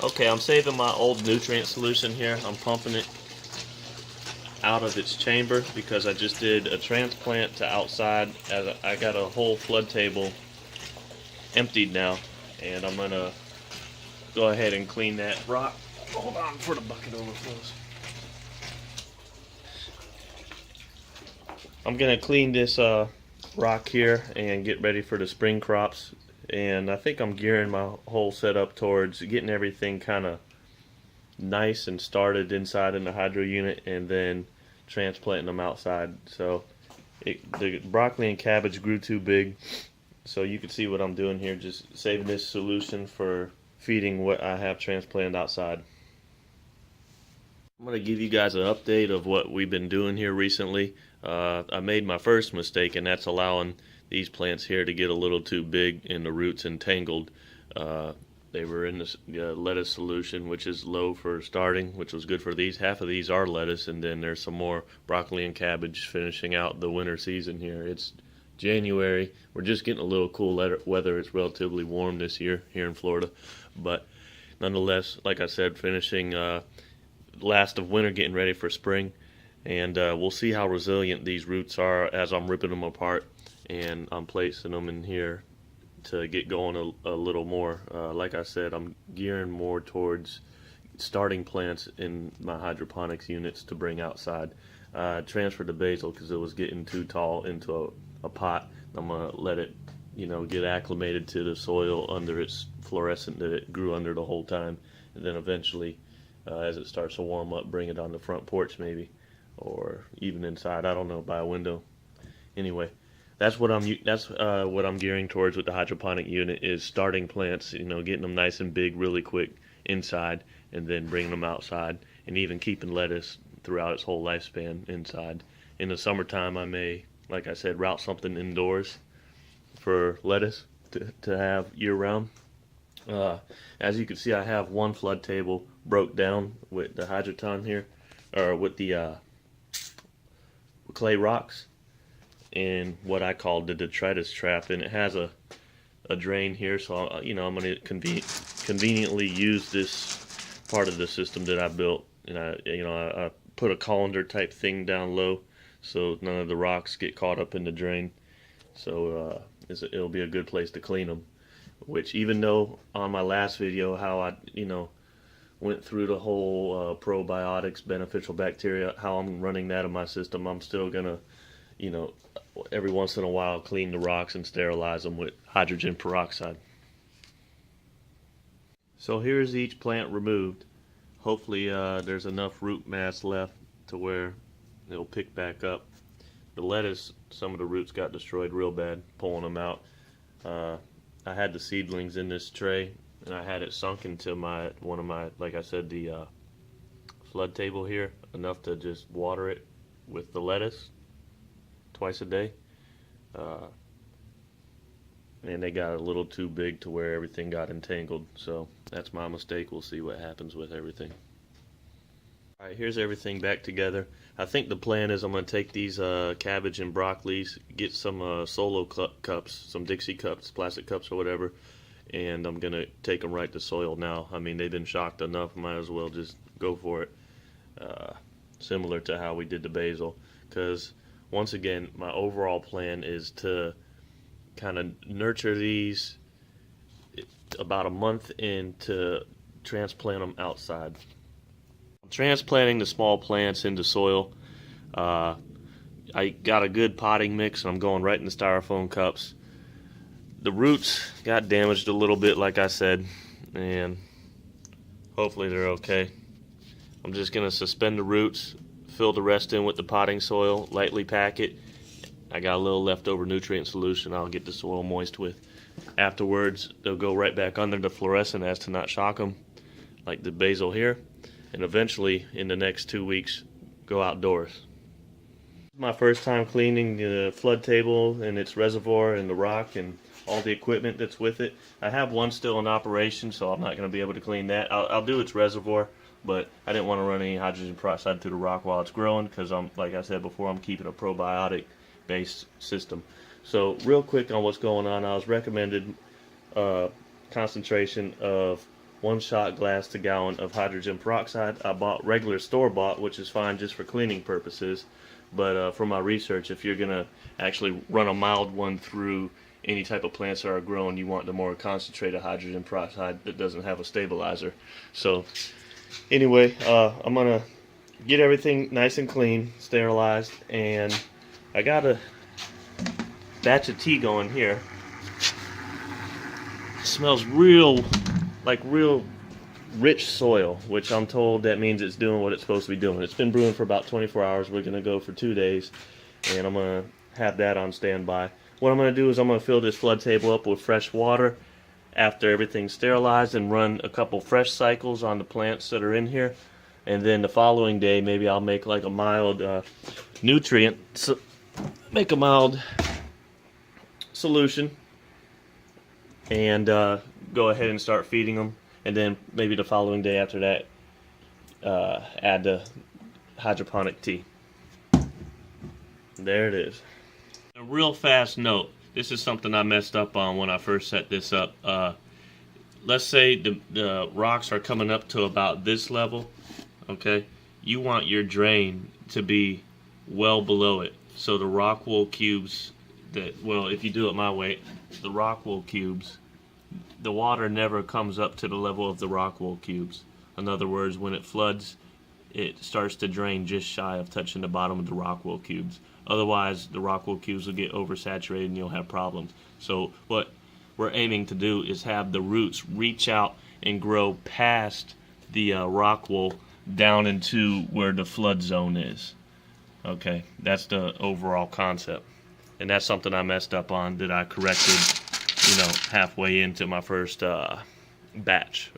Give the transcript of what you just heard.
Okay, I'm saving my old nutrient solution here. I'm pumping it out of its chamber because I just did a transplant to outside. As I got a whole flood table emptied now, and I'm gonna go ahead and clean that rock. Hold on before the bucket overflows. I'm gonna clean this rock here and get ready for the spring crops. And I think I'm gearing my whole setup towards getting everything kind of nice and started inside in the hydro unit, and then transplanting them outside. So the broccoli and cabbage grew too big, so you can see what I'm doing here, just saving this solution for feeding what I have transplanted outside. I'm going to give you guys an update of what we've been doing here recently. I made my first mistake, and that's allowing these plants here to get a little too big and the roots entangled. They were in this lettuce solution, which is low for starting, which was good for these. Half of these are lettuce, and then there's some more broccoli and cabbage finishing out the winter season here. It's January. We're just getting a little cool weather. It's relatively warm this year here in Florida, but nonetheless, like I said, finishing last of winter, getting ready for spring, and we'll see how resilient these roots are as I'm ripping them apart, and I'm placing them in here to get going a little more. Like I said, I'm gearing more towards starting plants in my hydroponics units to bring outside. Transferred the basil because it was getting too tall into a pot. I'm gonna let it, get acclimated to the soil under its fluorescent that it grew under the whole time, and then eventually, as it starts to warm up, bring it on the front porch maybe, or even inside. I don't know, by a window. Anyway. That's what I'm gearing towards with the hydroponic unit, is starting plants, getting them nice and big really quick inside, and then bringing them outside, and even keeping lettuce throughout its whole lifespan inside. In the summertime, I may, like I said, route something indoors for lettuce to have year round. As you can see, I have one flood table broke down with the hydroton here, or with the clay rocks, in what I call the detritus trap, and it has a drain here, so I'm going to conveniently use this part of the system that I built, and I put a colander type thing down low so none of the rocks get caught up in the drain. So it'll be a good place to clean them. Which, even though on my last video how I went through the whole probiotics, beneficial bacteria, how I'm running that in my system, I'm still gonna every once in a while clean the rocks and sterilize them with hydrogen peroxide. So here's each plant removed. Hopefully there's enough root mass left to where it'll pick back up. The lettuce, some of the roots got destroyed real bad pulling them out. I had the seedlings in this tray, and I had it sunk into one of my, like I said, the flood table here, enough to just water it with the lettuce twice a day, and they got a little too big to where everything got entangled, so that's my mistake. We'll see what happens with everything. Alright, here's everything back together. I think the plan is I'm going to take these cabbage and broccolis, get some solo cups, some Dixie cups, plastic cups or whatever, and I'm going to take them right to soil now. I mean, they've been shocked enough, might as well just go for it, similar to how we did the basil, because once again, my overall plan is to kind of nurture these about a month in to transplant them outside. I'm transplanting the small plants into soil. I got a good potting mix, and I'm going right in the styrofoam cups. The roots got damaged a little bit, like I said, and hopefully they're okay. I'm just going to suspend the roots, fill the rest in with the potting soil, lightly pack it. I got a little leftover nutrient solution I'll get the soil moist with. Afterwards, they'll go right back under the fluorescent as to not shock them, like the basil here. And eventually, in the next 2 weeks, go outdoors. My first time cleaning the flood table and its reservoir and the rock and all the equipment that's with it. I have one still in operation, so I'm not going to be able to clean that. I'll do its reservoir, but I didn't want to run any hydrogen peroxide through the rock while it's growing, because like I said before, I'm keeping a probiotic based system. So real quick on what's going on, I was recommended concentration of 1 shot glass to gallon of hydrogen peroxide. I bought regular store-bought, which is fine just for cleaning purposes. But from my research, if you're gonna actually run a mild one through any type of plants that are grown, you want the more concentrated hydrogen peroxide that doesn't have a stabilizer. So anyway, I'm gonna get everything nice and clean, sterilized, and I got a batch of tea going here. It smells real rich soil, which I'm told that means it's doing what it's supposed to be doing. It's been brewing for about 24 hours. We're gonna go for 2 days, and I'm gonna have that on standby. What I'm gonna do is I'm gonna fill this flood table up with fresh water after everything's sterilized and run a couple fresh cycles on the plants that are in here. And then the following day, maybe I'll make like a mild make a mild solution and go ahead and start feeding them. And then maybe the following day after that, add the hydroponic tea. There it is. A real fast note. This is something I messed up on when I first set this up. Let's say the rocks are coming up to about this level. Okay, you want your drain to be well below it. So the rock wool cubes if you do it my way, the rock wool cubes, the water never comes up to the level of the rock wool cubes. In other words, when it floods, it starts to drain just shy of touching the bottom of the rock wool cubes. Otherwise, the rock wool cubes will get oversaturated and you'll have problems. So what we're aiming to do is have the roots reach out and grow past the rock wool down into where the flood zone is. Okay, that's the overall concept. And that's something I messed up on that I corrected, halfway into my first batch